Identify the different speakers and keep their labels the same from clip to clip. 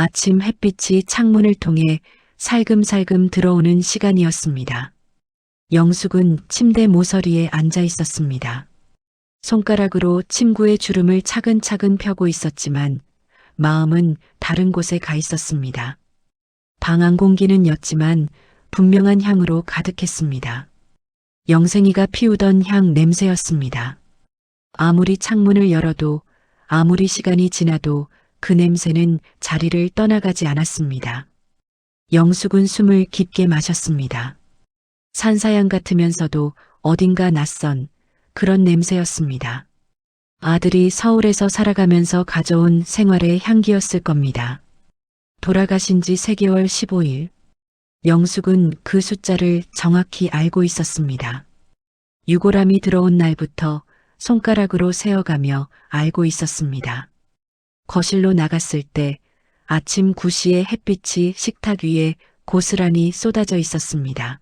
Speaker 1: 아침 햇빛이 창문을 통해 살금살금 들어오는 시간이었습니다. 영숙은 침대 모서리에 앉아 있었습니다. 손가락으로 침구의 주름을 차근차근 펴고 있었지만 마음은 다른 곳에 가 있었습니다. 방 안 공기는 였지만 분명한 향으로 가득했습니다. 영생이가 피우던 향 냄새였습니다. 아무리 창문을 열어도 아무리 시간이 지나도 그 냄새는 자리를 떠나가지 않았습니다. 영숙은 숨을 깊게 마셨습니다. 산사양 같으면서도 어딘가 낯선 그런 냄새였습니다. 아들이 서울에서 살아가면서 가져온 생활의 향기였을 겁니다. 돌아가신 지 3개월 15일. 영숙은 그 숫자를 정확히 알고 있었습니다. 유골함이 들어온 날부터 손가락으로 세어가며 알고 있었습니다. 거실로 나갔을 때 아침 9시의 햇빛이 식탁 위에 고스란히 쏟아져 있었습니다.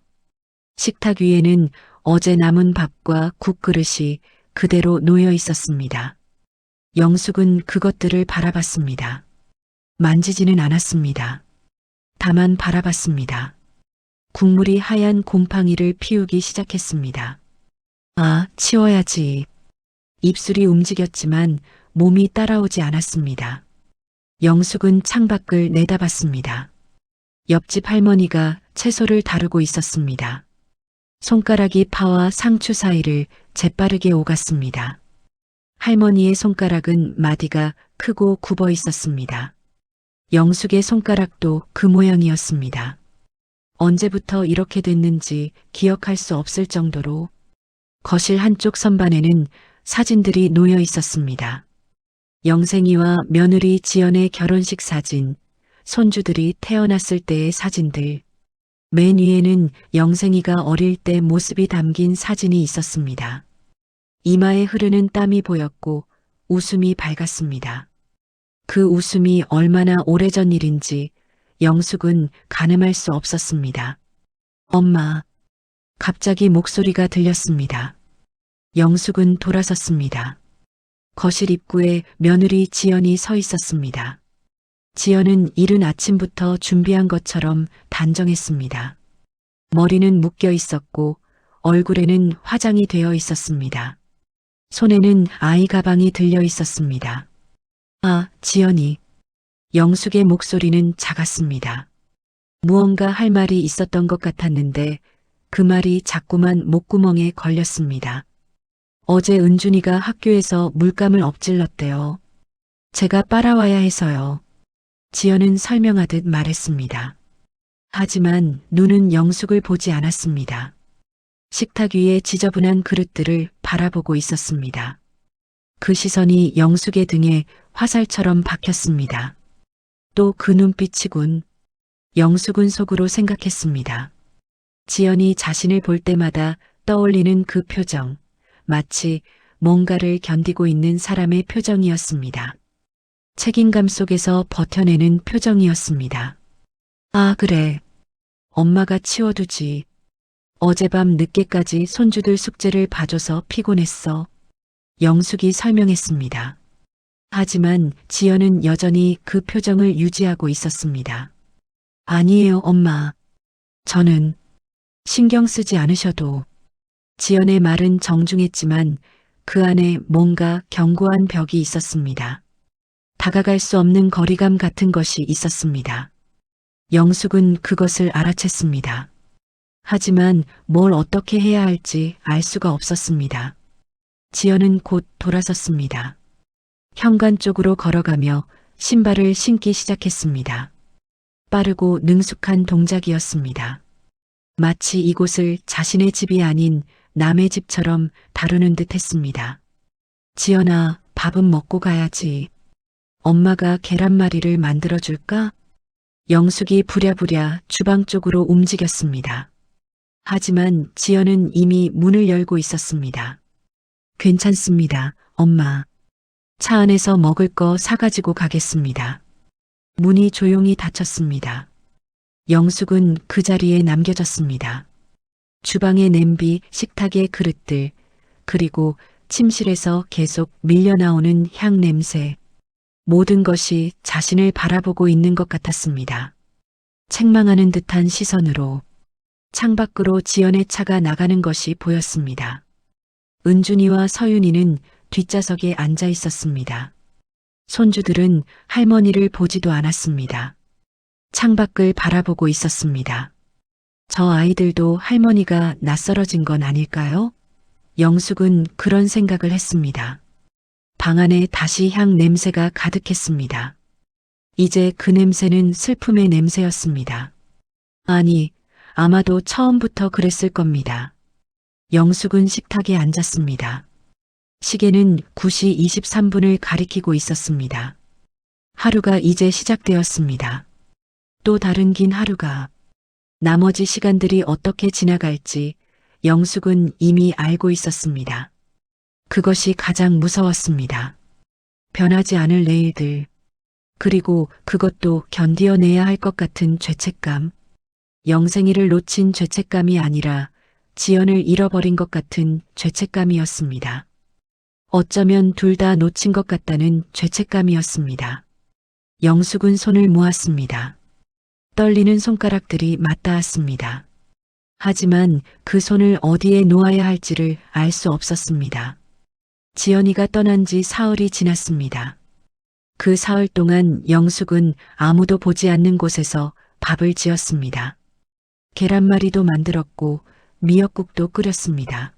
Speaker 1: 식탁 위에는 어제 남은 밥과 국 그릇이 그대로 놓여 있었습니다. 영숙은 그것들을 바라봤습니다. 만지지는 않았습니다. 다만 바라봤습니다. 국물이 하얀 곰팡이를 피우기 시작했습니다. 아, 치워야지. 입술이 움직였지만 몸이 따라오지 않았습니다. 영숙은 창밖을 내다봤습니다. 옆집 할머니가 채소를 다루고 있었습니다. 손가락이 파와 상추 사이를 재빠르게 오갔습니다. 할머니의 손가락은 마디가 크고 굽어 있었습니다. 영숙의 손가락도 그 모양이었습니다. 언제부터 이렇게 됐는지 기억할 수 없을 정도로 거실 한쪽 선반에는 사진들이 놓여 있었습니다. 영생이와 며느리 지연의 결혼식 사진, 손주들이 태어났을 때의 사진들, 맨 위에는 영생이가 어릴 때 모습이 담긴 사진이 있었습니다. 이마에 흐르는 땀이 보였고 웃음이 밝았습니다. 그 웃음이 얼마나 오래전 일인지 영숙은 가늠할 수 없었습니다. 엄마. 갑자기 목소리가 들렸습니다. 영숙은 돌아섰습니다. 거실 입구에 며느리 지연이 서 있었습니다. 지연은 이른 아침부터 준비한 것처럼 단정했습니다. 머리는 묶여 있었고 얼굴에는 화장이 되어 있었습니다. 손에는 아이 가방이 들려 있었습니다. 아, 지연이. 영숙의 목소리는 작았습니다. 무언가 할 말이 있었던 것 같았는데 그 말이 자꾸만 목구멍에 걸렸습니다. 어제 은준이가 학교에서 물감을 엎질렀대요. 제가 빨아와야 해서요. 지연은 설명하듯 말했습니다. 하지만 눈은 영숙을 보지 않았습니다. 식탁 위에 지저분한 그릇들을 바라보고 있었습니다. 그 시선이 영숙의 등에 화살처럼 박혔습니다. 또 그 눈빛이군. 영숙은 속으로 생각했습니다. 지연이 자신을 볼 때마다 떠올리는 그 표정, 마치 뭔가를 견디고 있는 사람의 표정이었습니다. 책임감 속에서 버텨내는 표정이었습니다. 아, 그래. 엄마가 치워두지. 어젯밤 늦게까지 손주들 숙제를 봐줘서 피곤했어. 영숙이 설명했습니다. 하지만 지연은 여전히 그 표정을 유지하고 있었습니다. 아니에요, 엄마. 저는 신경 쓰지 않으셔도. 지연의 말은 정중했지만 그 안에 뭔가 견고한 벽이 있었습니다. 다가갈 수 없는 거리감 같은 것이 있었습니다. 영숙은 그것을 알아챘습니다. 하지만 뭘 어떻게 해야 할지 알 수가 없었습니다. 지연은 곧 돌아섰습니다. 현관 쪽으로 걸어가며 신발을 신기 시작했습니다. 빠르고 능숙한 동작이었습니다. 마치 이곳을 자신의 집이 아닌 남의 집처럼 다루는 듯 했습니다. 지연아, 밥은 먹고 가야지. 엄마가 계란말이를 만들어줄까? 영숙이 부랴부랴 주방 쪽으로 움직였습니다. 하지만 지연은 이미 문을 열고 있었습니다. 괜찮습니다, 엄마. 차 안에서 먹을 거 사가지고 가겠습니다. 문이 조용히 닫혔습니다. 영숙은 그 자리에 남겨졌습니다. 주방의 냄비, 식탁의 그릇들, 그리고 침실에서 계속 밀려나오는 향 냄새. 모든 것이 자신을 바라보고 있는 것 같았습니다. 책망하는 듯한 시선으로 창밖으로 지연의 차가 나가는 것이 보였습니다. 은준이와 서윤이는 뒷좌석에 앉아 있었습니다. 손주들은 할머니를 보지도 않았습니다. 창밖을 바라보고 있었습니다. 저 아이들도 할머니가 낯설어진 건 아닐까요? 영숙은 그런 생각을 했습니다. 방 안에 다시 향 냄새가 가득했습니다. 이제 그 냄새는 슬픔의 냄새였습니다. 아니, 아마도 처음부터 그랬을 겁니다. 영숙은 식탁에 앉았습니다. 시계는 9시 23분을 가리키고 있었습니다. 하루가 이제 시작되었습니다. 또 다른 긴 하루가. 나머지 시간들이 어떻게 지나갈지 영숙은 이미 알고 있었습니다. 그것이 가장 무서웠습니다. 변하지 않을 내일들. 그리고 그것도 견디어내야 할 것 같은 죄책감. 영생이를 놓친 죄책감이 아니라 지연을 잃어버린 것 같은 죄책감이었습니다. 어쩌면 둘 다 놓친 것 같다는 죄책감이었습니다. 영숙은 손을 모았습니다. 떨리는 손가락들이 맞닿았습니다. 하지만 그 손을 어디에 놓아야 할지를 알 수 없었습니다. 지연이가 떠난 지 사흘이 지났습니다. 그 사흘 동안 영숙은 아무도 보지 않는 곳에서 밥을 지었습니다. 계란말이도 만들었고 미역국도 끓였습니다.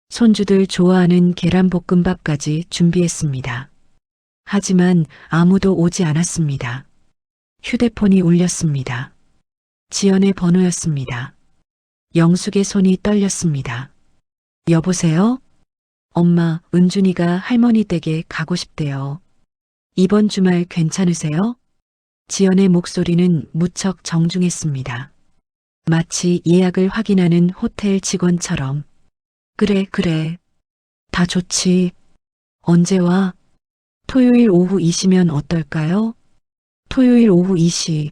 Speaker 1: 손주들 좋아하는 계란볶음밥까지 준비했습니다. 하지만 아무도 오지 않았습니다. 휴대폰이 울렸습니다. 지연의 번호였습니다. 영숙의 손이 떨렸습니다. 여보세요? 엄마, 은준이가 할머니 댁에 가고 싶대요. 이번 주말 괜찮으세요? 지연의 목소리는 무척 정중했습니다. 마치 예약을 확인하는 호텔 직원처럼. 그래. 다 좋지. 언제 와? 토요일 오후 2시면 어떨까요? 토요일 오후 2시.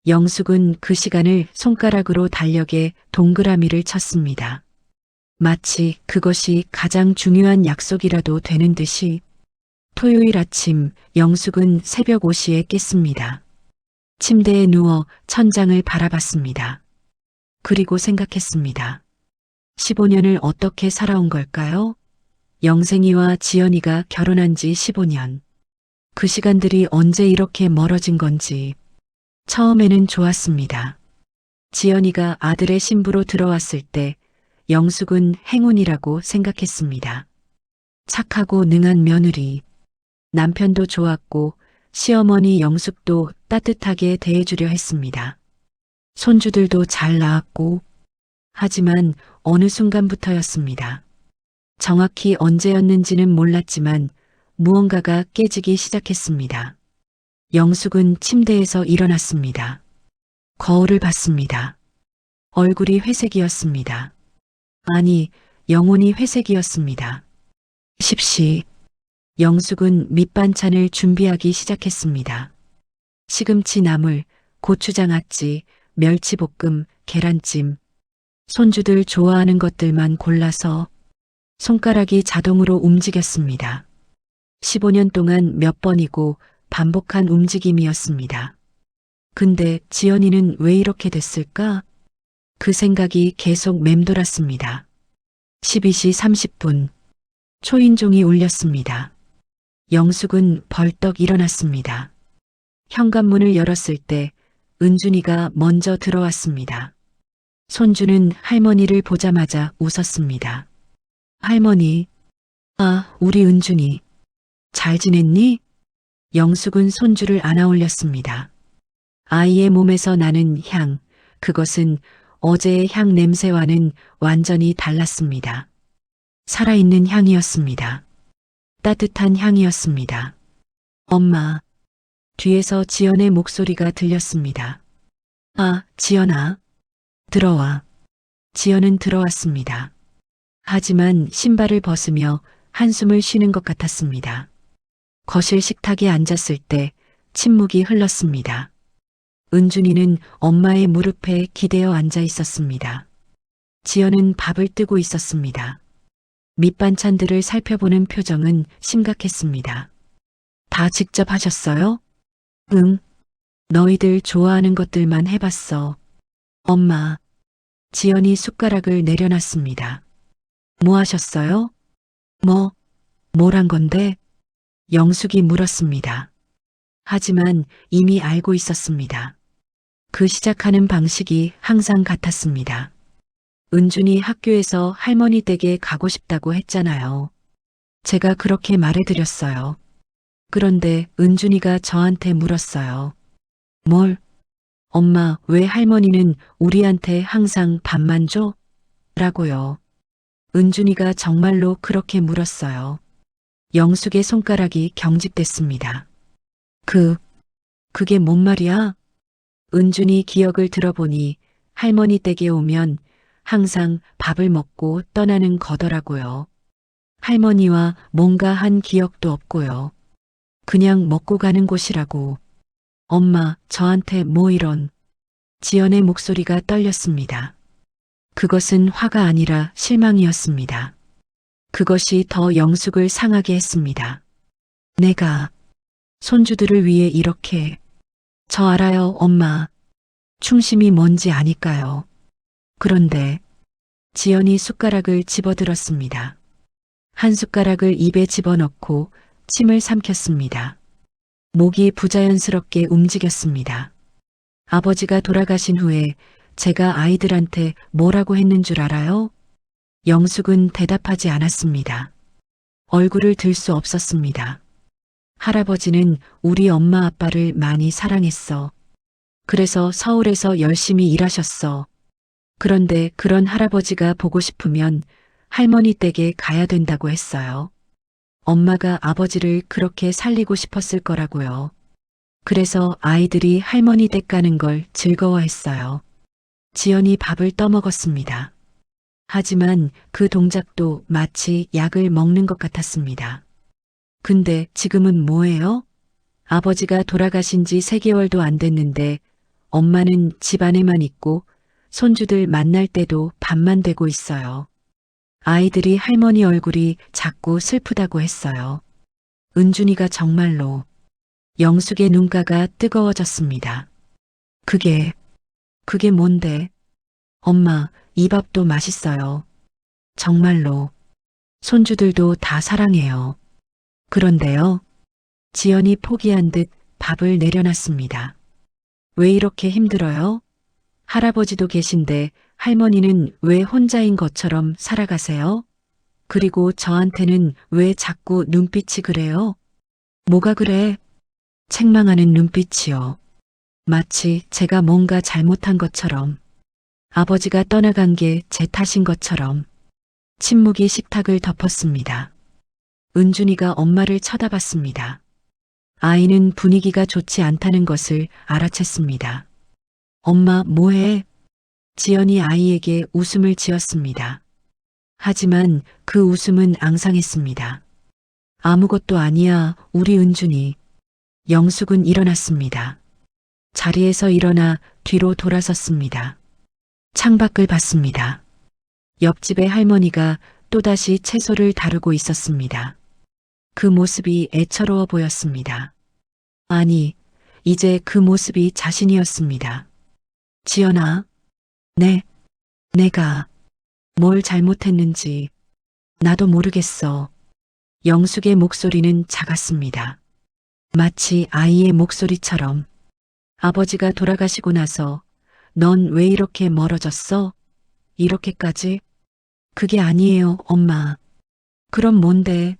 Speaker 1: 영숙은 그 시간을 손가락으로 달력에 동그라미를 쳤습니다. 마치 그것이 가장 중요한 약속이라도 되는 듯이. 토요일 아침 영숙은 새벽 5시에 깼습니다. 침대에 누워 천장을 바라봤습니다. 그리고 생각했습니다. 15년을 어떻게 살아온 걸까요? 영생이와 지연이가 결혼한 지 15년. 그 시간들이 언제 이렇게 멀어진 건지. 처음에는 좋았습니다. 지연이가 아들의 신부로 들어왔을 때 영숙은 행운이라고 생각했습니다. 착하고 능한 며느리. 남편도 좋았고 시어머니 영숙도 따뜻하게 대해주려 했습니다. 손주들도 잘 낳았고. 하지만 어느 순간부터였습니다. 정확히 언제였는지는 몰랐지만 무언가가 깨지기 시작했습니다. 영숙은 침대에서 일어났습니다. 거울을 봤습니다. 얼굴이 회색이었습니다. 아니, 영혼이 회색이었습니다. 10시. 영숙은 밑반찬을 준비하기 시작했습니다. 시금치 나물, 고추장아찌, 멸치볶음, 계란찜. 손주들 좋아하는 것들만 골라서 손가락이 자동으로 움직였습니다. 15년 동안 몇 번이고 반복한 움직임이었습니다. 근데 지연이는 왜 이렇게 됐을까? 그 생각이 계속 맴돌았습니다. 12시 30분. 초인종이 울렸습니다. 영숙은 벌떡 일어났습니다. 현관문을 열었을 때 은준이가 먼저 들어왔습니다. 손주는 할머니를 보자마자 웃었습니다. 할머니, 아, 우리 은준이. 잘 지냈니? 영숙은 손주를 안아 올렸습니다. 아이의 몸에서 나는 향, 그것은 어제의 향 냄새와는 완전히 달랐습니다. 살아있는 향이었습니다. 따뜻한 향이었습니다. 엄마. 뒤에서 지연의 목소리가 들렸습니다. 아, 지연아. 들어와. 지연은 들어왔습니다. 하지만 신발을 벗으며 한숨을 쉬는 것 같았습니다. 거실 식탁에 앉았을 때 침묵이 흘렀습니다. 은준이는 엄마의 무릎에 기대어 앉아 있었습니다. 지연은 밥을 뜨고 있었습니다. 밑반찬들을 살펴보는 표정은 심각했습니다. 다 직접 하셨어요? 응, 너희들 좋아하는 것들만 해봤어. 엄마, 지연이 숟가락을 내려놨습니다. 뭐 하셨어요? 뭐, 뭘 한 건데? 영숙이 물었습니다. 하지만 이미 알고 있었습니다. 그 시작하는 방식이 항상 같았습니다. 은준이 학교에서 할머니 댁에 가고 싶다고 했잖아요. 제가 그렇게 말해드렸어요. 그런데 은준이가 저한테 물었어요. 뭘? 엄마, 왜 할머니는 우리한테 항상 밥만 줘? 라고요. 은준이가 정말로 그렇게 물었어요. 영숙의 손가락이 경직됐습니다. 그게 뭔 말이야? 은준이 기억을 들어보니 할머니 댁에 오면 항상 밥을 먹고 떠나는 거더라고요. 할머니와 뭔가 한 기억도 없고요. 그냥 먹고 가는 곳이라고. 엄마, 저한테 뭐 이런. 지연의 목소리가 떨렸습니다. 그것은 화가 아니라 실망이었습니다. 그것이 더 영숙을 상하게 했습니다. 내가 손주들을 위해 이렇게. 저 알아요, 엄마. 충심이 뭔지 아니까요. 그런데 지연이 숟가락을 집어들었습니다. 한 숟가락을 입에 집어넣고 침을 삼켰습니다. 목이 부자연스럽게 움직였습니다. 아버지가 돌아가신 후에 제가 아이들한테 뭐라고 했는 줄 알아요? 영숙은 대답하지 않았습니다. 얼굴을 들 수 없었습니다. 할아버지는 우리 엄마 아빠를 많이 사랑했어. 그래서 서울에서 열심히 일하셨어. 그런데 그런 할아버지가 보고 싶으면 할머니 댁에 가야 된다고 했어요. 엄마가 아버지를 그렇게 살리고 싶었을 거라고요. 그래서 아이들이 할머니 댁 가는 걸 즐거워했어요. 지연이 밥을 떠먹었습니다. 하지만 그 동작도 마치 약을 먹는 것 같았습니다. 근데 지금은 뭐예요? 아버지가 돌아가신 지 3개월도 안 됐는데 엄마는 집 안에만 있고 손주들 만날 때도 밥만 되고 있어요. 아이들이 할머니 얼굴이 자꾸 슬프다고 했어요. 은준이가 정말로. 영숙의 눈가가 뜨거워졌습니다. 그게 뭔데? 엄마, 이 밥도 맛있어요. 정말로. 손주들도 다 사랑해요. 그런데요. 지연이 포기한 듯 밥을 내려놨습니다. 왜 이렇게 힘들어요? 할아버지도 계신데 할머니는 왜 혼자인 것처럼 살아가세요? 그리고 저한테는 왜 자꾸 눈빛이 그래요? 뭐가 그래? 책망하는 눈빛이요. 마치 제가 뭔가 잘못한 것처럼. 아버지가 떠나간 게 제 탓인 것처럼. 침묵이 식탁을 덮었습니다. 은준이가 엄마를 쳐다봤습니다. 아이는 분위기가 좋지 않다는 것을 알아챘습니다. 엄마, 뭐해? 지연이 아이에게 웃음을 지었습니다. 하지만 그 웃음은 앙상했습니다. 아무것도 아니야, 우리 은준이. 영숙은 일어났습니다. 자리에서 일어나 뒤로 돌아섰습니다. 창밖을 봤습니다. 옆집의 할머니가 또다시 채소를 다루고 있었습니다. 그 모습이 애처로워 보였습니다. 아니, 이제 그 모습이 자신이었습니다. 지연아, 네, 내가 뭘 잘못했는지 나도 모르겠어. 영숙의 목소리는 작았습니다. 마치 아이의 목소리처럼. 아버지가 돌아가시고 나서 넌 왜 이렇게 멀어졌어? 이렇게까지? 그게 아니에요, 엄마. 그럼 뭔데?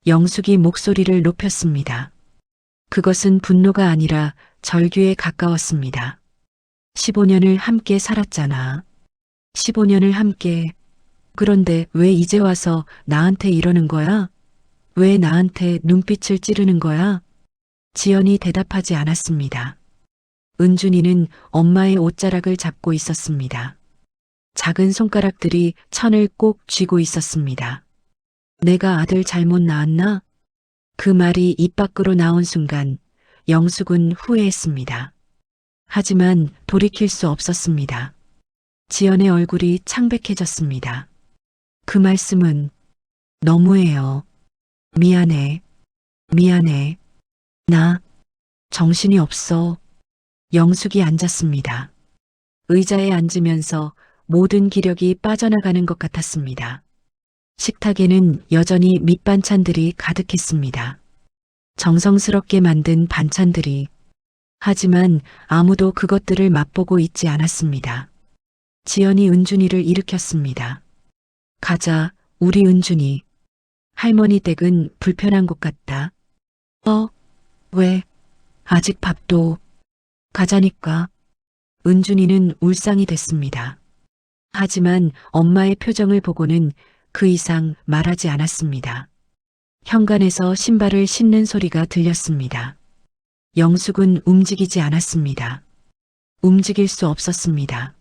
Speaker 1: 영숙이 목소리를 높였습니다. 그것은 분노가 아니라 절규에 가까웠습니다. 15년을 함께 살았잖아. 15년을 함께. 그런데 왜 이제 와서 나한테 이러는 거야? 왜 나한테 눈빛을 찌르는 거야? 지연이 대답하지 않았습니다. 은준이는 엄마의 옷자락을 잡고 있었습니다. 작은 손가락들이 천을 꼭 쥐고 있었습니다. 내가 아들 잘못 낳았나? 그 말이 입 밖으로 나온 순간 영숙은 후회했습니다. 하지만 돌이킬 수 없었습니다. 지연의 얼굴이 창백해졌습니다. 그 말씀은 너무해요. 미안해. 미안해. 나 정신이 없어. 영숙이 앉았습니다. 의자에 앉으면서 모든 기력이 빠져나가는 것 같았습니다. 식탁에는 여전히 밑반찬들이 가득했습니다. 정성스럽게 만든 반찬들이. 하지만 아무도 그것들을 맛보고 있지 않았습니다. 지연이 은준이를 일으켰습니다. 가자, 우리 은준이. 할머니 댁은 불편한 것 같다. 왜? 아직 밥도. 가자니까. 은준이는 울상이 됐습니다. 하지만 엄마의 표정을 보고는 그 이상 말하지 않았습니다. 현관에서 신발을 신는 소리가 들렸습니다. 영숙은 움직이지 않았습니다. 움직일 수 없었습니다.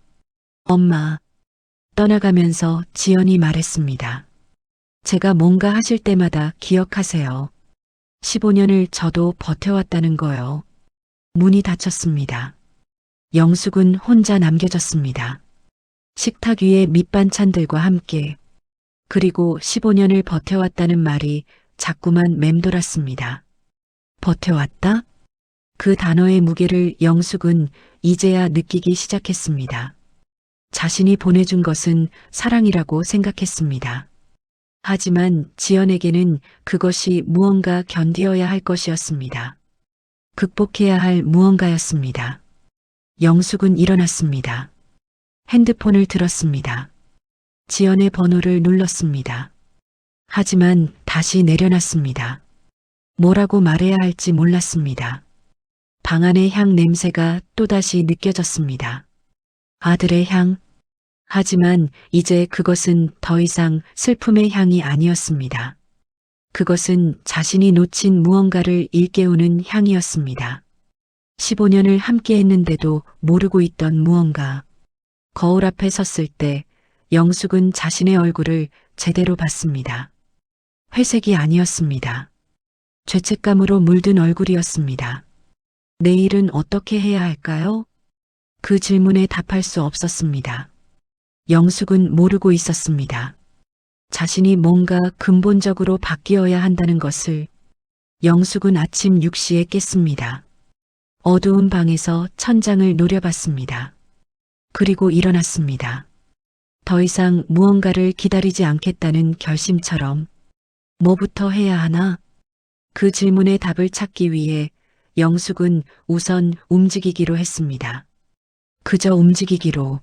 Speaker 1: 엄마. 떠나가면서 지연이 말했습니다. 제가 뭔가 하실 때마다 기억하세요. 15년을 저도 버텨왔다는 거요. 문이 닫혔습니다. 영숙은 혼자 남겨졌습니다. 식탁 위에 밑반찬들과 함께. 그리고 15년을 버텨왔다는 말이 자꾸만 맴돌았습니다. 버텨왔다? 그 단어의 무게를 영숙은 이제야 느끼기 시작했습니다. 자신이 보내준 것은 사랑이라고 생각했습니다. 하지만 지연에게는 그것이 무언가 견디어야 할 것이었습니다. 극복해야 할 무언가였습니다. 영숙은 일어났습니다. 핸드폰을 들었습니다. 지연의 번호를 눌렀습니다. 하지만 다시 내려놨습니다. 뭐라고 말해야 할지 몰랐습니다. 방 안의 향 냄새가 또다시 느껴졌습니다. 아들의 향. 하지만 이제 그것은 더 이상 슬픔의 향이 아니었습니다. 그것은 자신이 놓친 무언가를 일깨우는 향이었습니다. 15년을 함께 했는데도 모르고 있던 무언가. 거울 앞에 섰을 때 영숙은 자신의 얼굴을 제대로 봤습니다. 회색이 아니었습니다. 죄책감으로 물든 얼굴이었습니다. 내일은 어떻게 해야 할까요? 그 질문에 답할 수 없었습니다. 영숙은 모르고 있었습니다. 자신이 뭔가 근본적으로 바뀌어야 한다는 것을. 영숙은 아침 6시에 깼습니다. 어두운 방에서 천장을 노려봤습니다. 그리고 일어났습니다. 더 이상 무언가를 기다리지 않겠다는 결심처럼. 뭐부터 해야 하나? 그 질문의 답을 찾기 위해 영숙은 우선 움직이기로 했습니다. 그저 움직이기로.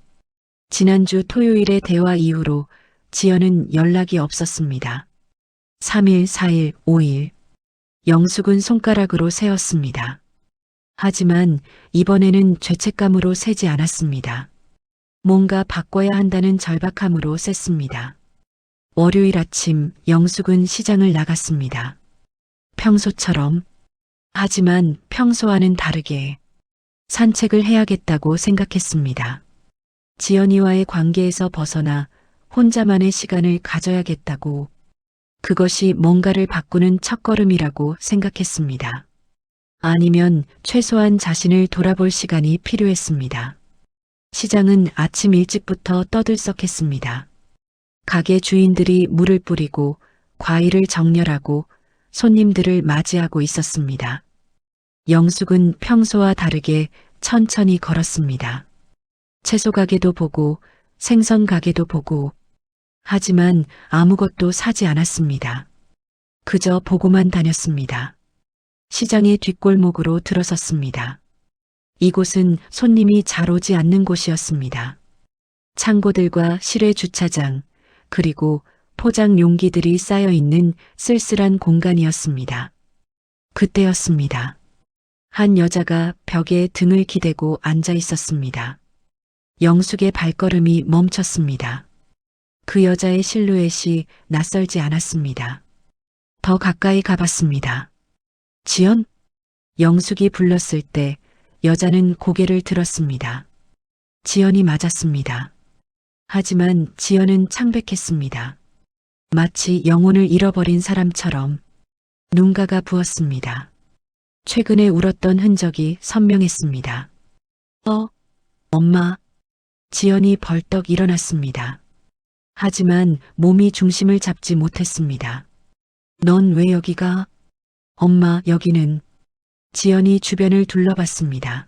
Speaker 1: 지난주 토요일의 대화 이후로 지연은 연락이 없었습니다. 3일, 4일, 5일. 영숙은 손가락으로 세었습니다. 하지만 이번에는 죄책감으로 세지 않았습니다. 뭔가 바꿔야 한다는 절박함으로 셌습니다. 월요일 아침 영숙은 시장을 나갔습니다. 평소처럼. 하지만 평소와는 다르게 산책을 해야겠다고 생각했습니다. 지연이와의 관계에서 벗어나 혼자만의 시간을 가져야겠다고. 그것이 뭔가를 바꾸는 첫걸음이라고 생각했습니다. 아니면 최소한 자신을 돌아볼 시간이 필요했습니다. 시장은 아침 일찍부터 떠들썩했습니다. 가게 주인들이 물을 뿌리고 과일을 정렬하고 손님들을 맞이하고 있었습니다. 영숙은 평소와 다르게 천천히 걸었습니다. 채소 가게도 보고 생선 가게도 보고. 하지만 아무것도 사지 않았습니다. 그저 보고만 다녔습니다. 시장의 뒷골목으로 들어섰습니다. 이곳은 손님이 잘 오지 않는 곳이었습니다. 창고들과 실외 주차장, 그리고 포장 용기들이 쌓여 있는 쓸쓸한 공간이었습니다. 그때였습니다. 한 여자가 벽에 등을 기대고 앉아 있었습니다. 영숙의 발걸음이 멈췄습니다. 그 여자의 실루엣이 낯설지 않았습니다. 더 가까이 가봤습니다. 지연? 영숙이 불렀을 때 여자는 고개를 들었습니다. 지연이 맞았습니다. 하지만 지연은 창백했습니다. 마치 영혼을 잃어버린 사람처럼. 눈가가 부었습니다. 최근에 울었던 흔적이 선명했습니다. 엄마. 지연이 벌떡 일어났습니다. 하지만 몸이 중심을 잡지 못했습니다. 넌 왜 여기가? 엄마, 여기는 지연이 주변을 둘러봤습니다.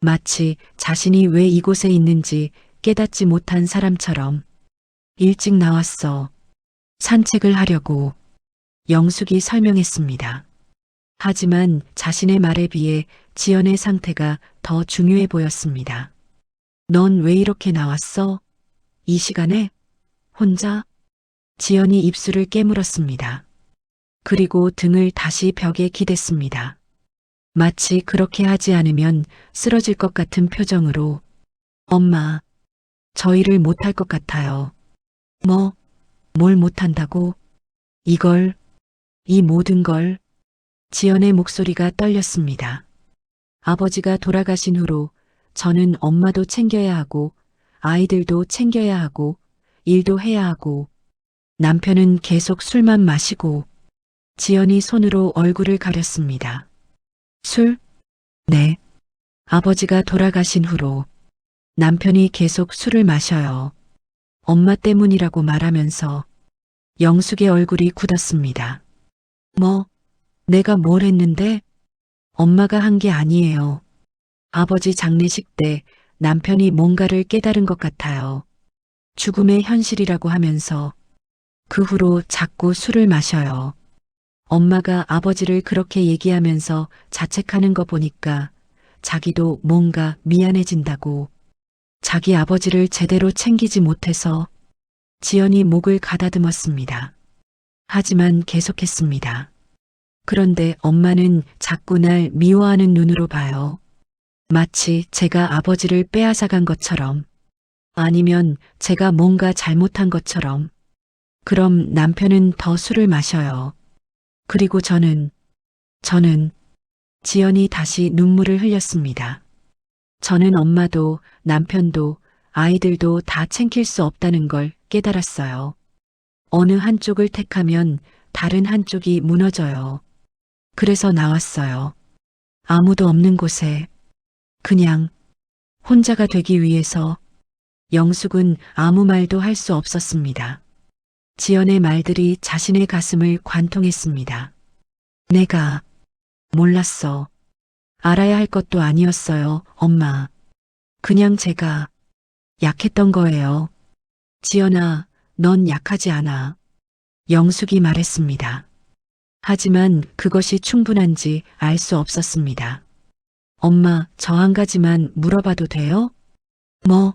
Speaker 1: 마치 자신이 왜 이곳에 있는지 깨닫지 못한 사람처럼. 일찍 나왔어. 산책을 하려고. 영숙이 설명했습니다. 하지만 자신의 말에 비해 지연의 상태가 더 중요해 보였습니다. 넌 왜 이렇게 나왔어? 이 시간에? 혼자? 지연이 입술을 깨물었습니다. 그리고 등을 다시 벽에 기댔습니다. 마치 그렇게 하지 않으면 쓰러질 것 같은 표정으로. 엄마, 저 일을 못할 것 같아요. 뭐, 뭘 못한다고? 이걸, 이 모든 걸. 지연의 목소리가 떨렸습니다. 아버지가 돌아가신 후로 저는 엄마도 챙겨야 하고 아이들도 챙겨야 하고 일도 해야 하고 남편은 계속 술만 마시고. 지연이 손으로 얼굴을 가렸습니다. 술? 네. 아버지가 돌아가신 후로 남편이 계속 술을 마셔요. 엄마 때문이라고 말하면서. 영숙의 얼굴이 굳었습니다. 뭐, 내가 뭘 했는데? 엄마가 한 게 아니에요. 아버지 장례식 때 남편이 뭔가를 깨달은 것 같아요. 죽음의 현실이라고 하면서. 그 후로 자꾸 술을 마셔요. 엄마가 아버지를 그렇게 얘기하면서 자책하는 거 보니까 자기도 뭔가 미안해진다고. 자기 아버지를 제대로 챙기지 못해서. 지연이 목을 가다듬었습니다. 하지만 계속했습니다. 그런데 엄마는 자꾸 날 미워하는 눈으로 봐요. 마치 제가 아버지를 빼앗아간 것처럼. 아니면 제가 뭔가 잘못한 것처럼. 그럼 남편은 더 술을 마셔요. 그리고 저는 지연이 다시 눈물을 흘렸습니다. 저는 엄마도 남편도 아이들도 다 챙길 수 없다는 걸 깨달았어요. 어느 한쪽을 택하면 다른 한쪽이 무너져요. 그래서 나왔어요. 아무도 없는 곳에. 그냥 혼자가 되기 위해서. 영숙은 아무 말도 할 수 없었습니다. 지연의 말들이 자신의 가슴을 관통했습니다. 내가 몰랐어. 알아야 할 것도 아니었어요, 엄마. 그냥 제가 약했던 거예요. 지연아, 넌 약하지 않아. 영숙이 말했습니다. 하지만 그것이 충분한지 알 수 없었습니다. 엄마, 저 한 가지만 물어봐도 돼요? 뭐?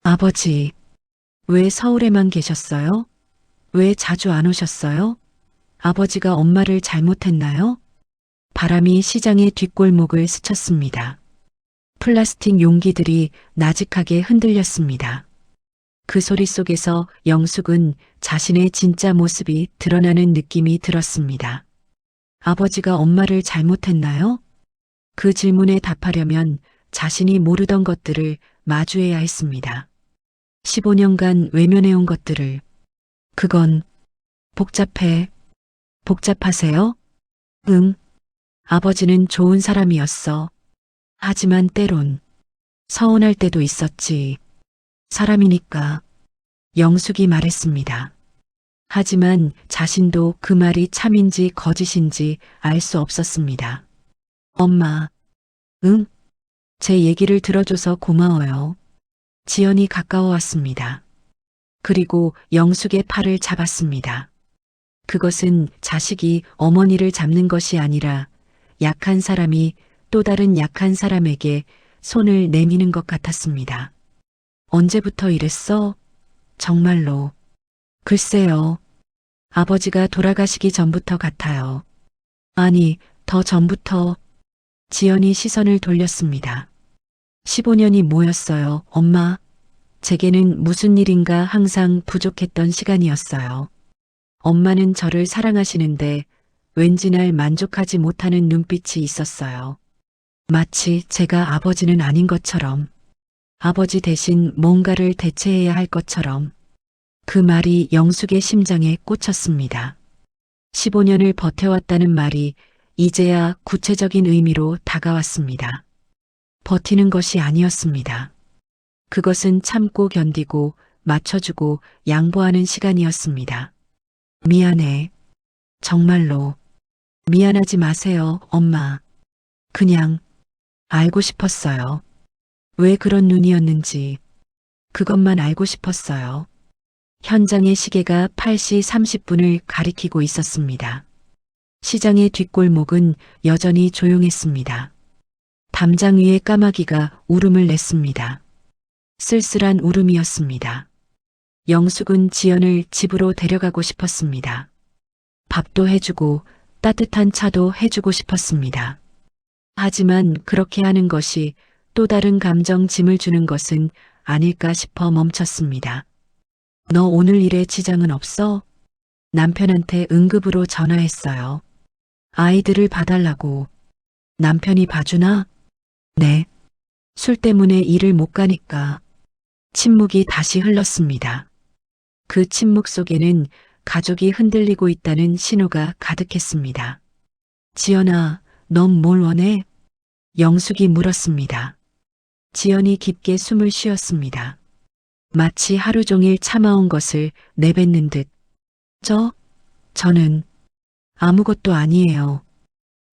Speaker 1: 아버지, 왜 서울에만 계셨어요? 왜 자주 안 오셨어요? 아버지가 엄마를 잘못했나요? 바람이 시장의 뒷골목을 스쳤습니다. 플라스틱 용기들이 나직하게 흔들렸습니다. 그 소리 속에서 영숙은 자신의 진짜 모습이 드러나는 느낌이 들었습니다. 아버지가 엄마를 잘못했나요? 그 질문에 답하려면 자신이 모르던 것들을 마주해야 했습니다. 15년간 외면해온 것들을. 그건 복잡해. 복잡하세요? 응. 아버지는 좋은 사람이었어. 하지만 때론 서운할 때도 있었지. 사람이니까. 영숙이 말했습니다. 하지만 자신도 그 말이 참인지 거짓인지 알 수 없었습니다. 엄마, 응? 제 얘기를 들어줘서 고마워요. 지연이 가까워왔습니다. 그리고 영숙의 팔을 잡았습니다. 그것은 자식이 어머니를 잡는 것이 아니라 약한 사람이 또 다른 약한 사람에게 손을 내미는 것 같았습니다. 언제부터 이랬어? 정말로. 글쎄요. 아버지가 돌아가시기 전부터 같아요. 아니, 더 전부터. 지연이 시선을 돌렸습니다. 15년이 뭐였어요, 엄마? 제게는 무슨 일인가 항상 부족했던 시간이었어요. 엄마는 저를 사랑하시는데 왠지 날 만족하지 못하는 눈빛이 있었어요. 마치 제가 아버지는 아닌 것처럼. 아버지 대신 뭔가를 대체해야 할 것처럼. 그 말이 영숙의 심장에 꽂혔습니다. 15년을 버텨왔다는 말이 이제야 구체적인 의미로 다가왔습니다. 버티는 것이 아니었습니다. 그것은 참고 견디고 맞춰주고 양보하는 시간이었습니다. 미안해. 정말로. 미안하지 마세요, 엄마. 그냥 알고 싶었어요. 왜 그런 눈이었는지 그것만 알고 싶었어요. 현장의 시계가 8시 30분을 가리키고 있었습니다. 시장의 뒷골목은 여전히 조용했습니다. 담장 위에 까마귀가 울음을 냈습니다. 쓸쓸한 울음이었습니다. 영숙은 지연을 집으로 데려가고 싶었습니다. 밥도 해주고 따뜻한 차도 해주고 싶었습니다. 하지만 그렇게 하는 것이 또 다른 감정 짐을 주는 것은 아닐까 싶어 멈췄습니다. 너 오늘 일에 지장은 없어? 남편한테 응급으로 전화했어요. 아이들을 봐달라고. 남편이 봐주나? 네. 술 때문에 일을 못 가니까. 침묵이 다시 흘렀습니다. 그 침묵 속에는 가족이 흔들리고 있다는 신호가 가득했습니다. 지연아, 넌 뭘 원해? 영숙이 물었습니다. 지연이 깊게 숨을 쉬었습니다. 마치 하루 종일 참아온 것을 내뱉는 듯. 저는 아무것도 아니에요.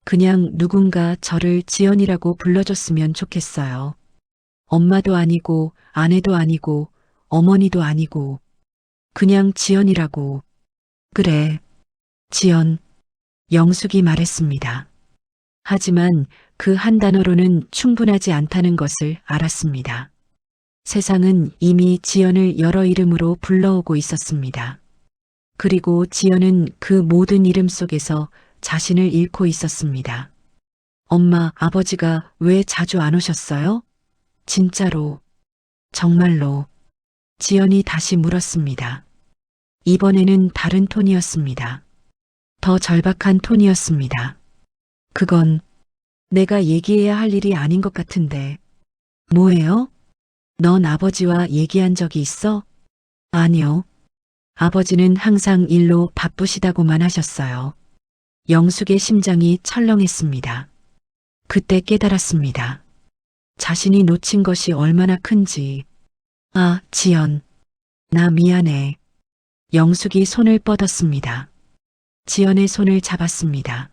Speaker 1: 그냥 누군가 저를 지연이라고 불러줬으면 좋겠어요. 엄마도 아니고 아내도 아니고 어머니도 아니고 그냥 지연이라고. 그래, 지연. 영숙이 말했습니다. 하지만 그 한 단어로는 충분하지 않다는 것을 알았습니다. 세상은 이미 지연을 여러 이름으로 불러오고 있었습니다. 그리고 지연은 그 모든 이름 속에서 자신을 잃고 있었습니다. 엄마, 아버지가 왜 자주 안 오셨어요? 진짜로, 정말로. 지연이 다시 물었습니다. 이번에는 다른 톤이었습니다. 더 절박한 톤이었습니다. 그건 내가 얘기해야 할 일이 아닌 것 같은데. 뭐예요? 넌 아버지와 얘기한 적이 있어? 아니요. 아버지는 항상 일로 바쁘시다고만 하셨어요. 영숙의 심장이 철렁했습니다. 그때 깨달았습니다. 자신이 놓친 것이 얼마나 큰지. 아, 지연. 나 미안해. 영숙이 손을 뻗었습니다. 지연의 손을 잡았습니다.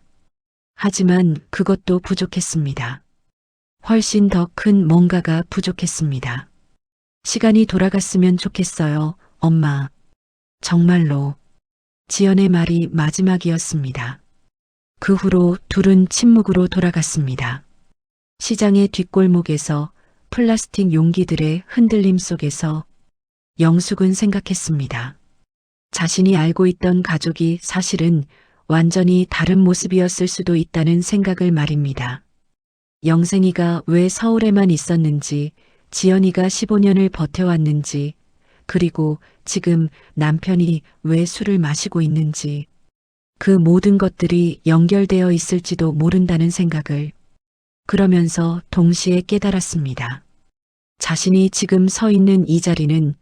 Speaker 1: 하지만 그것도 부족했습니다. 훨씬 더 큰 뭔가가 부족했습니다. 시간이 돌아갔으면 좋겠어요, 엄마. 정말로. 지연의 말이 마지막이었습니다. 그 후로 둘은 침묵으로 돌아갔습니다. 시장의 뒷골목에서 플라스틱 용기들의 흔들림 속에서 영숙은 생각했습니다. 자신이 알고 있던 가족이 사실은 완전히 다른 모습이었을 수도 있다는 생각을 말입니다. 영생이가 왜 서울에만 있었는지, 지연이가 15년을 버텨왔는지, 그리고 지금 남편이 왜 술을 마시고 있는지, 그 모든 것들이 연결되어 있을지도 모른다는 생각을 그러면서 동시에 깨달았습니다. 자신이 지금 서 있는 이 자리는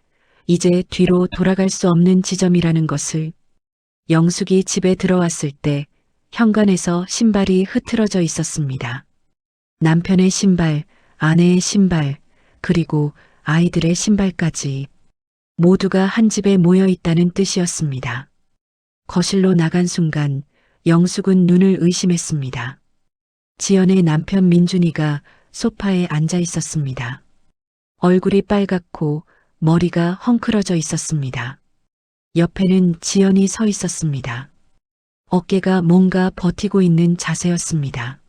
Speaker 1: 이제 뒤로 돌아갈 수 없는 지점이라는 것을. 영숙이 집에 들어왔을 때 현관에서 신발이 흐트러져 있었습니다. 남편의 신발, 아내의 신발, 그리고 아이들의 신발까지 모두가 한 집에 모여 있다는 뜻이었습니다. 거실로 나간 순간 영숙은 눈을 의심했습니다. 지연의 남편 민준이가 소파에 앉아 있었습니다. 얼굴이 빨갛고 머리가 헝클어져 있었습니다. 옆에는 지연이 서 있었습니다. 어깨가 뭔가 버티고 있는 자세였습니다.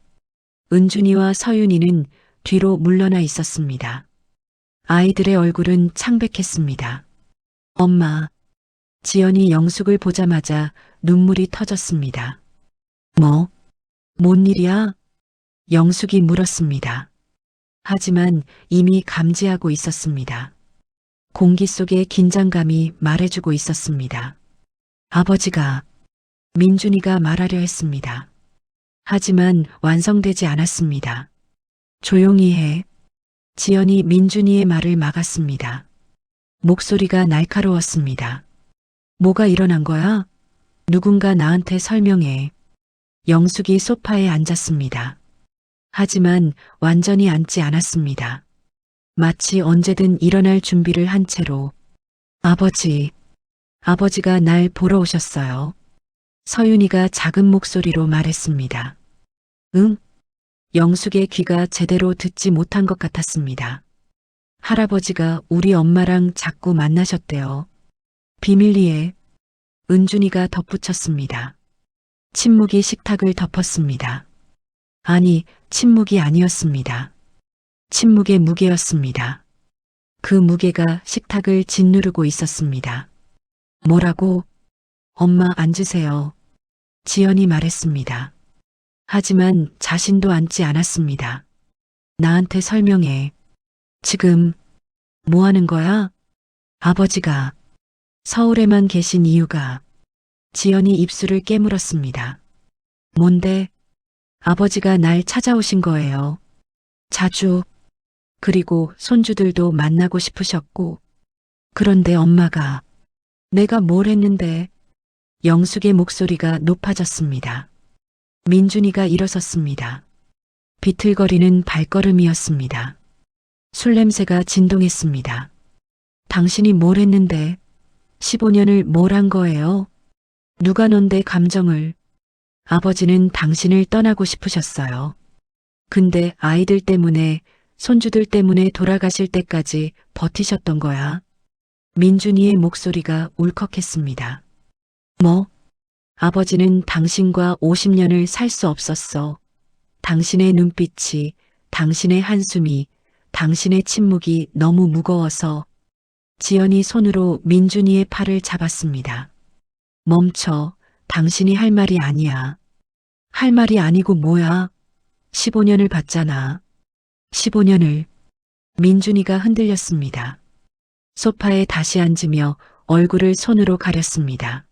Speaker 1: 은준이와 서윤이는 뒤로 물러나 있었습니다. 아이들의 얼굴은 창백했습니다. 엄마. 지연이 영숙을 보자마자 눈물이 터졌습니다. 뭔 일이야? 영숙이 물었습니다. 하지만 이미 감지하고 있었습니다. 공기 속에 긴장감이 말해주고 있었습니다. 아버지가. 민준이가 말하려 했습니다. 하지만 완성되지 않았습니다. 조용히 해. 지연이 민준이의 말을 막았습니다. 목소리가 날카로웠습니다. 뭐가 일어난 거야? 누군가 나한테 설명해. 영숙이 소파에 앉았습니다. 하지만 완전히 앉지 않았습니다. 마치 언제든 일어날 준비를 한 채로. 아버지가 날 보러 오셨어요. 서윤이가 작은 목소리로 말했습니다. 응? 영숙의 귀가 제대로 듣지 못한 것 같았습니다. 할아버지가 우리 엄마랑 자꾸 만나셨대요. 비밀리에 은준이가 덧붙였습니다. 침묵이 식탁을 덮었습니다. 아니, 침묵이 아니었습니다. 침묵의 무게였습니다. 그 무게가 식탁을 짓누르고 있었습니다. 뭐라고? 엄마 앉으세요. 지연이 말했습니다. 하지만 자신도 앉지 않았습니다. 나한테 설명해. 지금 뭐 하는 거야? 아버지가 서울에만 계신 이유가. 지연이 입술을 깨물었습니다. 뭔데? 아버지가 날 찾아오신 거예요. 자주. 그리고 손주들도 만나고 싶으셨고. 그런데 엄마가. 내가 뭘 했는데. 영숙의 목소리가 높아졌습니다. 민준이가 일어섰습니다. 비틀거리는 발걸음이었습니다. 술 냄새가 진동했습니다. 당신이 뭘 했는데? 15년을 뭘 한 거예요? 누가 넌데 감정을. 아버지는 당신을 떠나고 싶으셨어요. 근데 아이들 때문에, 손주들 때문에 돌아가실 때까지 버티셨던 거야. 민준이의 목소리가 울컥했습니다. 뭐? 아버지는 당신과 50년을 살 수 없었어. 당신의 눈빛이, 당신의 한숨이, 당신의 침묵이 너무 무거워서. 지연이 손으로 민준이의 팔을 잡았습니다. 멈춰. 당신이 할 말이 아니야. 할 말이 아니고 뭐야? 15년을 봤잖아. 15년을. 민준이가 흔들렸습니다. 소파에 다시 앉으며 얼굴을 손으로 가렸습니다.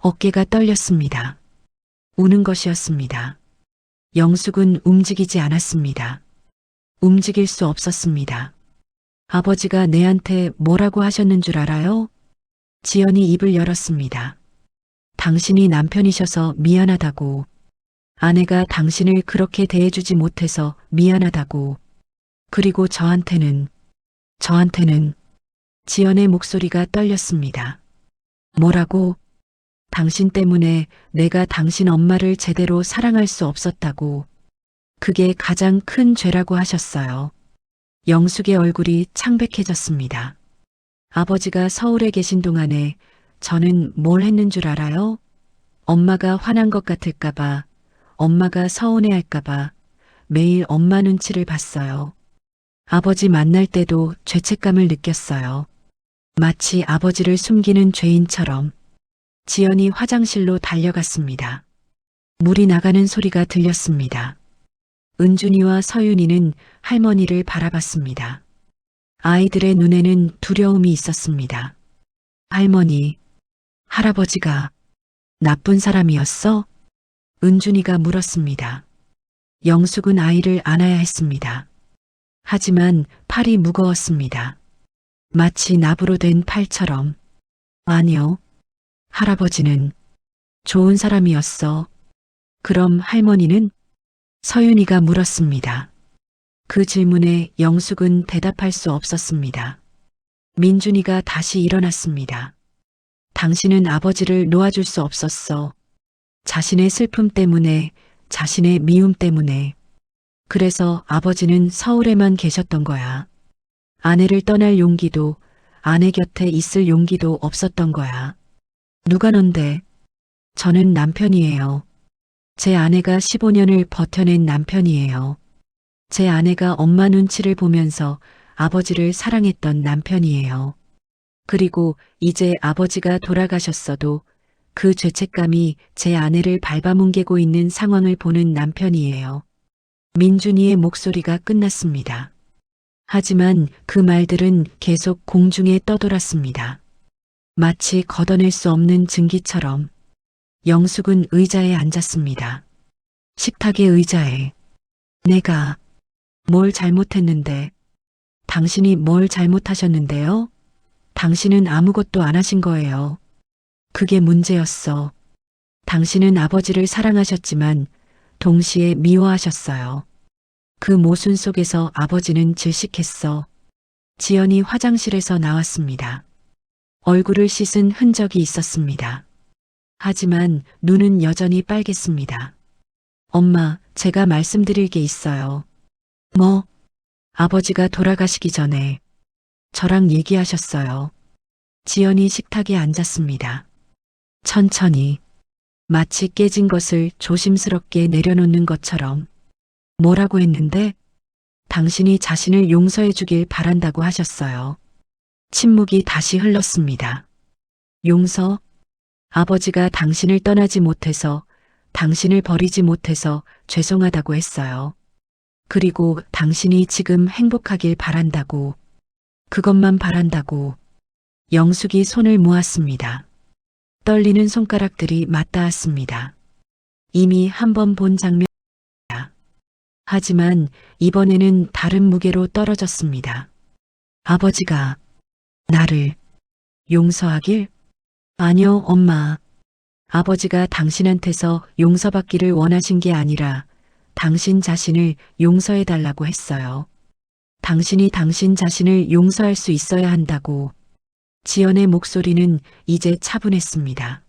Speaker 1: 어깨가 떨렸습니다. 우는 것이었습니다. 영숙은 움직이지 않았습니다. 움직일 수 없었습니다. 아버지가 내한테 뭐라고 하셨는 줄 알아요? 지연이 입을 열었습니다. 당신이 남편이셔서 미안하다고. 아내가 당신을 그렇게 대해주지 못해서 미안하다고. 그리고 저한테는 지연의 목소리가 떨렸습니다. 뭐라고? 당신 때문에 내가 당신 엄마를 제대로 사랑할 수 없었다고. 그게 가장 큰 죄라고 하셨어요. 영숙의 얼굴이 창백해졌습니다. 아버지가 서울에 계신 동안에 저는 뭘 했는 줄 알아요? 엄마가 화난 것 같을까봐, 엄마가 서운해할까봐 매일 엄마 눈치를 봤어요. 아버지 만날 때도 죄책감을 느꼈어요. 마치 아버지를 숨기는 죄인처럼. 지연이 화장실로 달려갔습니다. 물이 나가는 소리가 들렸습니다. 은준이와 서윤이는 할머니를 바라봤습니다. 아이들의 눈에는 두려움이 있었습니다. 할머니, 할아버지가 나쁜 사람이었어? 은준이가 물었습니다. 영숙은 아이를 안아야 했습니다. 하지만 팔이 무거웠습니다. 마치 납으로 된 팔처럼. 아니요. 할아버지는 좋은 사람이었어. 그럼 할머니는? 서윤이가 물었습니다. 그 질문에 영숙은 대답할 수 없었습니다. 민준이가 다시 일어났습니다. 당신은 아버지를 놓아줄 수 없었어. 자신의 슬픔 때문에, 자신의 미움 때문에. 그래서 아버지는 서울에만 계셨던 거야. 아내를 떠날 용기도, 아내 곁에 있을 용기도 없었던 거야. 누가 넌데? 저는 남편이에요. 제 아내가 15년을 버텨낸 남편이에요. 제 아내가 엄마 눈치를 보면서 아버지를 사랑했던 남편이에요. 그리고 이제 아버지가 돌아가셨어도 그 죄책감이 제 아내를 밟아뭉개고 있는 상황을 보는 남편이에요. 민준이의 목소리가 끝났습니다. 하지만 그 말들은 계속 공중에 떠돌았습니다. 마치 걷어낼 수 없는 증기처럼. 영숙은 의자에 앉았습니다. 식탁의 의자에. 내가 뭘 잘못했는데? 당신이 뭘 잘못하셨는데요? 당신은 아무것도 안 하신 거예요. 그게 문제였어. 당신은 아버지를 사랑하셨지만 동시에 미워하셨어요. 그 모순 속에서 아버지는 질식했어. 지연이 화장실에서 나왔습니다. 얼굴을 씻은 흔적이 있었습니다. 하지만 눈은 여전히 빨갰습니다. 엄마, 제가 말씀드릴 게 있어요. 뭐? 아버지가 돌아가시기 전에 저랑 얘기하셨어요. 지연이 식탁에 앉았습니다. 천천히, 마치 깨진 것을 조심스럽게 내려놓는 것처럼. 뭐라고 했는데? 당신이 자신을 용서해 주길 바란다고 하셨어요. 침묵이 다시 흘렀습니다. 용서? 아버지가 당신을 떠나지 못해서, 당신을 버리지 못해서 죄송하다고 했어요. 그리고 당신이 지금 행복하길 바란다고, 그것만 바란다고. 영숙이 손을 모았습니다. 떨리는 손가락들이 맞닿았습니다. 이미 한 번 본 장면입니다. 하지만 이번에는 다른 무게로 떨어졌습니다. 아버지가 나를 용서하길? 아니요, 엄마. 아버지가 당신한테서 용서받기를 원하신 게 아니라 당신 자신을 용서해달라고 했어요. 당신이 당신 자신을 용서할 수 있어야 한다고. 지연의 목소리는 이제 차분했습니다.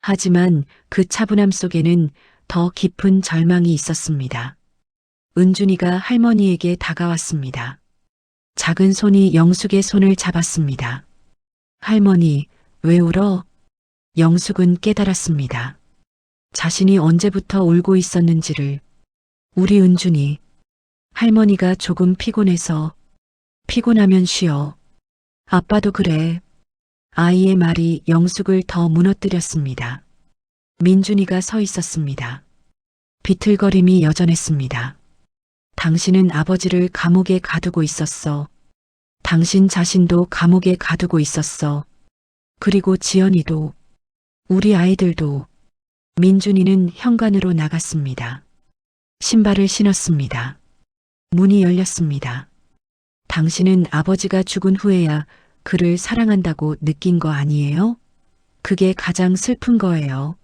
Speaker 1: 하지만 그 차분함 속에는 더 깊은 절망이 있었습니다. 은준이가 할머니에게 다가왔습니다. 작은 손이 영숙의 손을 잡았습니다. 할머니, 왜 울어? 영숙은 깨달았습니다. 자신이 언제부터 울고 있었는지를. 우리 은준이. 할머니가 조금 피곤해서. 피곤하면 쉬어. 아빠도 그래. 아이의 말이 영숙을 더 무너뜨렸습니다. 민준이가 서 있었습니다. 비틀거림이 여전했습니다. 당신은 아버지를 감옥에 가두고 있었어. 당신 자신도 감옥에 가두고 있었어. 그리고 지연이도. 우리 아이들도. 민준이는 현관으로 나갔습니다. 신발을 신었습니다. 문이 열렸습니다. 당신은 아버지가 죽은 후에야 그를 사랑한다고 느낀 거 아니에요? 그게 가장 슬픈 거예요.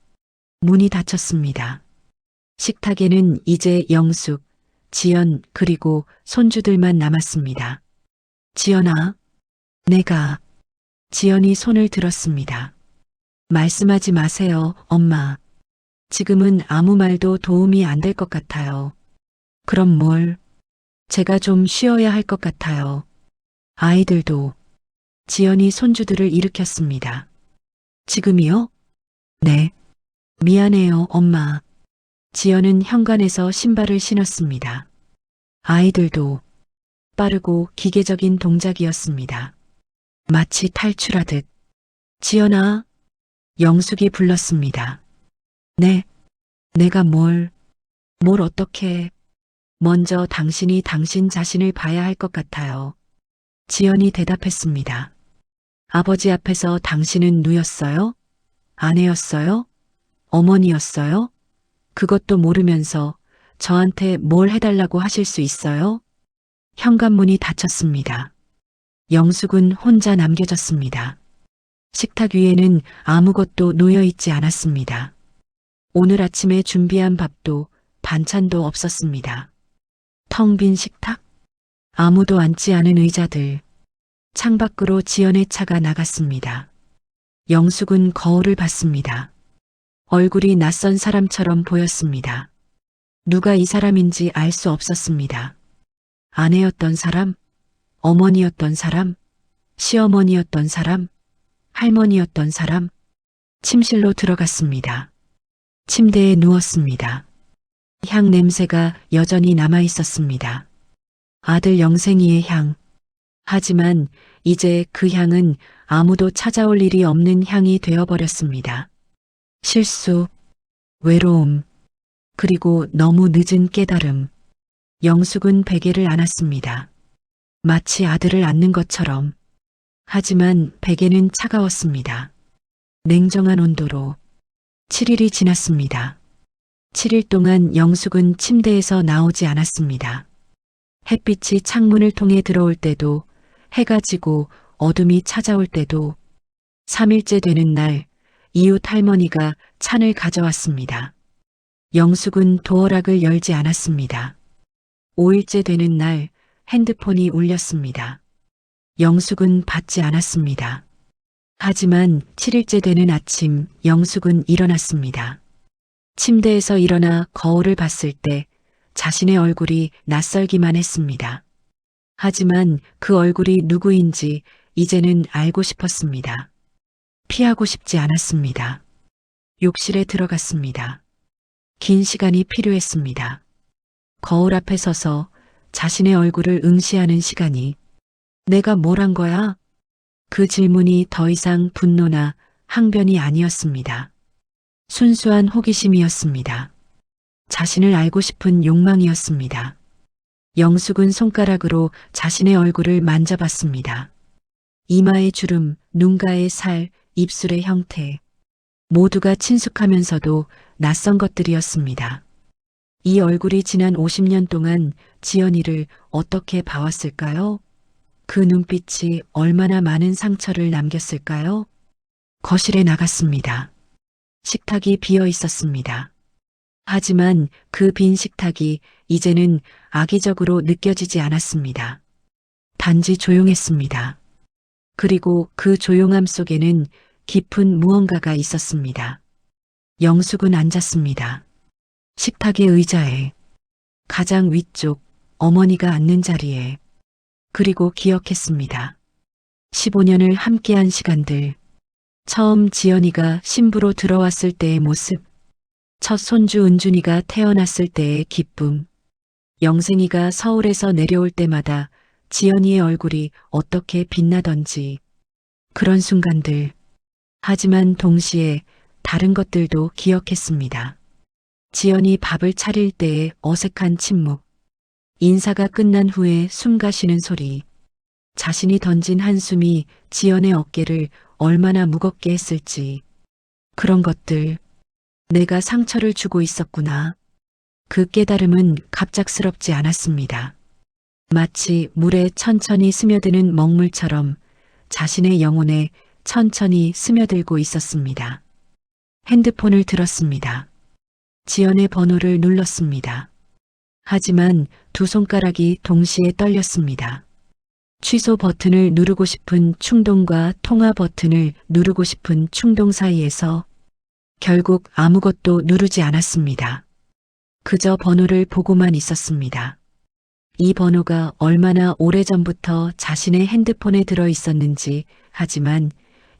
Speaker 1: 문이 닫혔습니다. 식탁에는 이제 영숙, 지연 그리고 손주들만 남았습니다. 지연아, 내가. 지연이 손을 들었습니다. 말씀하지 마세요, 엄마. 지금은 아무 말도 도움이 안 될 것 같아요. 그럼 뭘? 제가 좀 쉬어야 할 것 같아요. 아이들도. 지연이 손주들을 일으켰습니다. 지금이요? 네. 미안해요, 엄마. 지연은 현관에서 신발을 신었습니다. 아이들도. 빠르고 기계적인 동작이었습니다. 마치 탈출하듯. 지연아. 영숙이 불렀습니다. 네. 내가 뭘 어떻게. 먼저 당신이 당신 자신을 봐야 할 것 같아요. 지연이 대답했습니다. 아버지 앞에서 당신은 누였어요? 아내였어요? 어머니였어요? 그것도 모르면서 저한테 뭘 해달라고 하실 수 있어요? 현관문이 닫혔습니다. 영숙은 혼자 남겨졌습니다. 식탁 위에는 아무것도 놓여있지 않았습니다. 오늘 아침에 준비한 밥도 반찬도 없었습니다. 텅 빈 식탁? 아무도 앉지 않은 의자들. 창밖으로 지연의 차가 나갔습니다. 영숙은 거울을 봤습니다. 얼굴이 낯선 사람처럼 보였습니다. 누가 이 사람인지 알 수 없었습니다. 아내였던 사람, 어머니였던 사람, 시어머니였던 사람, 할머니였던 사람. 침실로 들어갔습니다. 침대에 누웠습니다. 향 냄새가 여전히 남아 있었습니다. 아들 영생이의 향. 하지만 이제 그 향은 아무도 찾아올 일이 없는 향이 되어버렸습니다. 실수, 외로움, 그리고 너무 늦은 깨달음. 영숙은 베개를 안았습니다. 마치 아들을 안는 것처럼. 하지만 베개는 차가웠습니다. 냉정한 온도로. 7일이 지났습니다. 7일 동안 영숙은 침대에서 나오지 않았습니다. 햇빛이 창문을 통해 들어올 때도, 해가 지고 어둠이 찾아올 때도. 3일째 되는 날, 이웃 할머니가 찬을 가져왔습니다. 영숙은 도어락을 열지 않았습니다. 5일째 되는 날, 핸드폰이 울렸습니다. 영숙은 받지 않았습니다. 하지만 7일째 되는 아침, 영숙은 일어났습니다. 침대에서 일어나 거울을 봤을 때 자신의 얼굴이 낯설기만 했습니다. 하지만 그 얼굴이 누구인지 이제는 알고 싶었습니다. 피하고 싶지 않았습니다. 욕실에 들어갔습니다. 긴 시간이 필요했습니다. 거울 앞에 서서 자신의 얼굴을 응시하는 시간이. 내가 뭘 한 거야? 그 질문이 더 이상 분노나 항변이 아니었습니다. 순수한 호기심이었습니다. 자신을 알고 싶은 욕망이었습니다. 영숙은 손가락으로 자신의 얼굴을 만져봤습니다. 이마의 주름, 눈가의 살, 입술의 형태. 모두가 친숙하면서도 낯선 것들이었습니다. 이 얼굴이 지난 50년 동안 지연이를 어떻게 봐왔을까요? 그 눈빛이 얼마나 많은 상처를 남겼을까요? 거실에 나갔습니다. 식탁이 비어 있었습니다. 하지만 그 빈 식탁이 이제는 악의적으로 느껴지지 않았습니다. 단지 조용했습니다. 그리고 그 조용함 속에는 깊은 무언가가 있었습니다. 영숙은 앉았습니다. 식탁의 의자에, 가장 위쪽 어머니가 앉는 자리에. 그리고 기억했습니다. 15년을 함께한 시간들, 처음 지연이가 신부로 들어왔을 때의 모습, 첫 손주 은준이가 태어났을 때의 기쁨, 영생이가 서울에서 내려올 때마다 지연이의 얼굴이 어떻게 빛나던지, 그런 순간들. 하지만 동시에 다른 것들도 기억했습니다. 지연이 밥을 차릴 때의 어색한 침묵, 인사가 끝난 후에 숨 가시는 소리, 자신이 던진 한숨이 지연의 어깨를 얼마나 무겁게 했을지. 그런 것들. 내가 상처를 주고 있었구나. 그 깨달음은 갑작스럽지 않았습니다. 마치 물에 천천히 스며드는 먹물처럼 자신의 영혼에 천천히 스며들고 있었습니다. 핸드폰을 들었습니다. 지연의 번호를 눌렀습니다. 하지만 두 손가락이 동시에 떨렸습니다. 취소 버튼을 누르고 싶은 충동과 통화 버튼을 누르고 싶은 충동 사이에서 결국 아무것도 누르지 않았습니다. 그저 번호를 보고만 있었습니다. 이 번호가 얼마나 오래전부터 자신의 핸드폰에 들어 있었는지, 하지만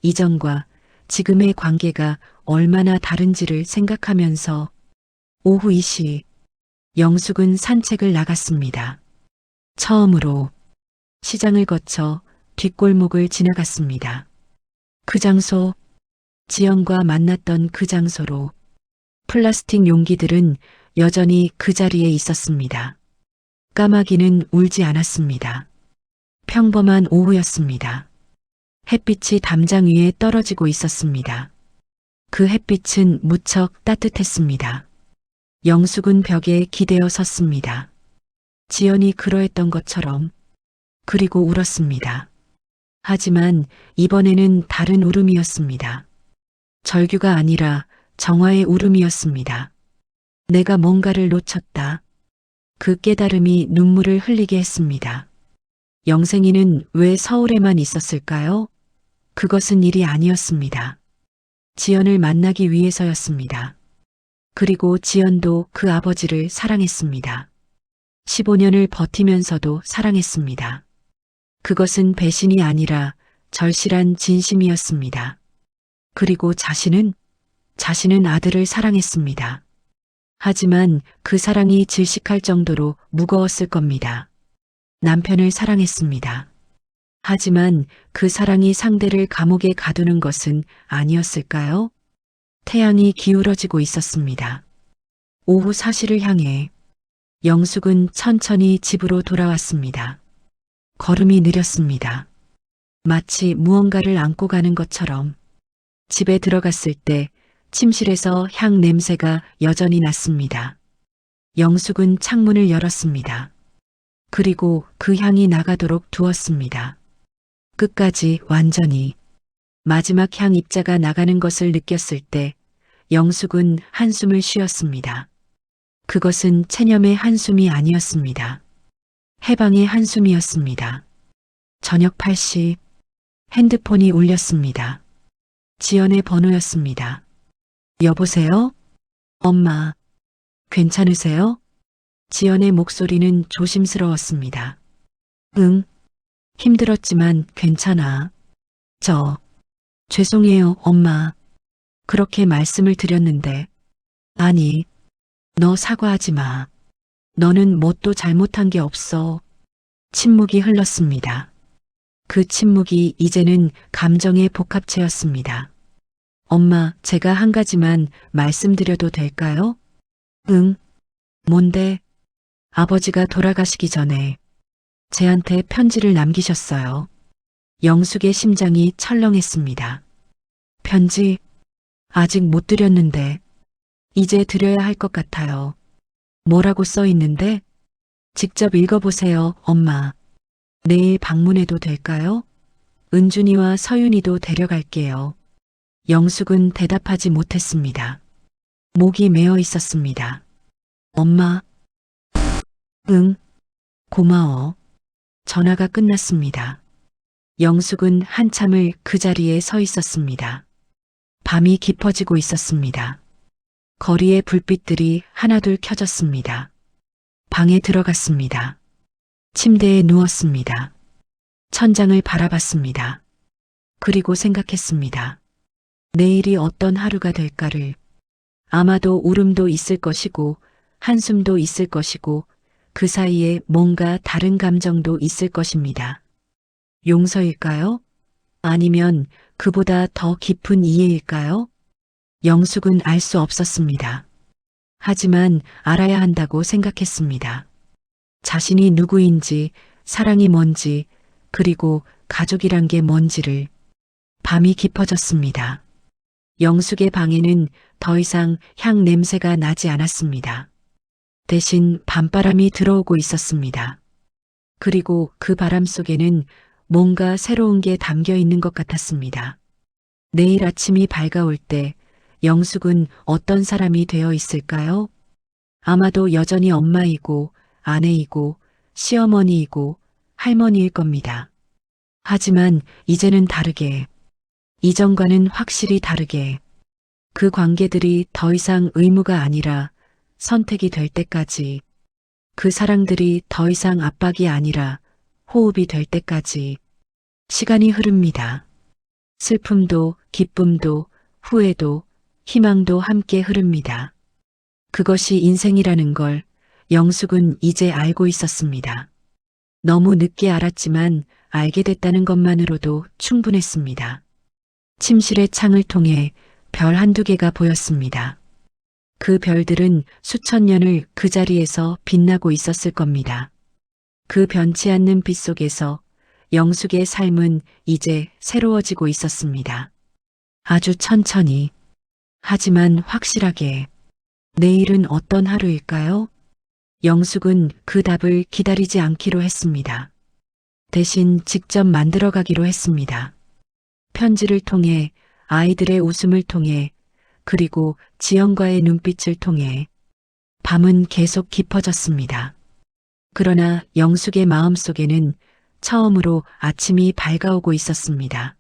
Speaker 1: 이전과 지금의 관계가 얼마나 다른지를 생각하면서 오후 2시 영숙은 산책을 나갔습니다. 처음으로 시장을 거쳐 뒷골목을 지나갔습니다. 그 장소, 지연과 만났던 그 장소로. 플라스틱 용기들은 여전히 그 자리에 있었습니다. 까마귀는 울지 않았습니다. 평범한 오후였습니다. 햇빛이 담장 위에 떨어지고 있었습니다. 그 햇빛은 무척 따뜻했습니다. 영숙은 벽에 기대어 섰습니다. 지연이 그러했던 것처럼. 그리고 울었습니다. 하지만 이번에는 다른 울음이었습니다. 절규가 아니라 정화의 울음이었습니다. 내가 뭔가를 놓쳤다. 그 깨달음이 눈물을 흘리게 했습니다. 영생이는 왜 서울에만 있었을까요? 그것은 일이 아니었습니다. 지연을 만나기 위해서였습니다. 그리고 지연도 그 아버지를 사랑했습니다. 15년을 버티면서도 사랑했습니다. 그것은 배신이 아니라 절실한 진심이었습니다. 그리고 자신은 아들을 사랑했습니다. 하지만 그 사랑이 질식할 정도로 무거웠을 겁니다. 남편을 사랑했습니다. 하지만 그 사랑이 상대를 감옥에 가두는 것은 아니었을까요? 태양이 기울어지고 있었습니다. 오후 4시를 향해 영숙은 천천히 집으로 돌아왔습니다. 걸음이 느렸습니다. 마치 무언가를 안고 가는 것처럼. 집에 들어갔을 때 침실에서 향 냄새가 여전히 났습니다. 영숙은 창문을 열었습니다. 그리고 그 향이 나가도록 두었습니다. 끝까지 완전히. 마지막 향 입자가 나가는 것을 느꼈을 때 영숙은 한숨을 쉬었습니다. 그것은 체념의 한숨이 아니었습니다. 해방의 한숨이었습니다. 저녁 8시 핸드폰이 울렸습니다. 지연의 번호였습니다. 여보세요? 엄마, 괜찮으세요? 지연의 목소리는 조심스러웠습니다. 응, 힘들었지만 괜찮아. 죄송해요, 엄마. 그렇게 말씀을 드렸는데. 아니, 너 사과하지 마. 너는 뭣도 잘못한 게 없어. 침묵이 흘렀습니다. 그 침묵이 이제는 감정의 복합체였습니다. 엄마, 제가 한 가지만 말씀드려도 될까요? 응, 뭔데? 아버지가 돌아가시기 전에 제한테 편지를 남기셨어요. 영숙의 심장이 철렁했습니다. 편지, 아직 못 드렸는데, 이제 드려야 할 것 같아요. 뭐라고 써 있는데? 직접 읽어보세요, 엄마. 내일 방문해도 될까요? 은준이와 서윤이도 데려갈게요. 영숙은 대답하지 못했습니다. 목이 메어 있었습니다. 엄마. 응, 고마워. 전화가 끝났습니다. 영숙은 한참을 그 자리에 서 있었습니다. 밤이 깊어지고 있었습니다. 거리의 불빛들이 하나둘 켜졌습니다. 방에 들어갔습니다. 침대에 누웠습니다. 천장을 바라봤습니다. 그리고 생각했습니다. 내일이 어떤 하루가 될까를. 아마도 울음도 있을 것이고 한숨도 있을 것이고 그 사이에 뭔가 다른 감정도 있을 것입니다. 용서일까요? 아니면 그보다 더 깊은 이해일까요? 영숙은 알 수 없었습니다. 하지만 알아야 한다고 생각했습니다. 자신이 누구인지, 사랑이 뭔지, 그리고 가족이란 게 뭔지를. 밤이 깊어졌습니다. 영숙의 방에는 더 이상 향 냄새가 나지 않았습니다. 대신 밤바람이 들어오고 있었습니다. 그리고 그 바람 속에는 뭔가 새로운 게 담겨 있는 것 같았습니다. 내일 아침이 밝아올 때 영숙은 어떤 사람이 되어 있을까요? 아마도 여전히 엄마이고 아내이고 시어머니이고 할머니일 겁니다. 하지만 이제는 다르게, 이전과는 확실히 다르게 그 관계들이 더 이상 의무가 아니라 선택이 될 때까지, 그 사랑들이 더 이상 압박이 아니라 호흡이 될 때까지 시간이 흐릅니다. 슬픔도 기쁨도 후회도 희망도 함께 흐릅니다. 그것이 인생이라는 걸 영숙은 이제 알고 있었습니다. 너무 늦게 알았지만 알게 됐다는 것만으로도 충분했습니다. 침실의 창을 통해 별 한두 개가 보였습니다. 그 별들은 수천 년을 그 자리에서 빛나고 있었을 겁니다. 그 변치 않는 빛 속에서 영숙의 삶은 이제 새로워지고 있었습니다. 아주 천천히, 하지만 확실하게. 내일은 어떤 하루일까요? 영숙은 그 답을 기다리지 않기로 했습니다. 대신 직접 만들어가기로 했습니다. 편지를 통해, 아이들의 웃음을 통해, 그리고 지연과의 눈빛을 통해. 밤은 계속 깊어졌습니다. 그러나 영숙의 마음속에는 처음으로 아침이 밝아오고 있었습니다.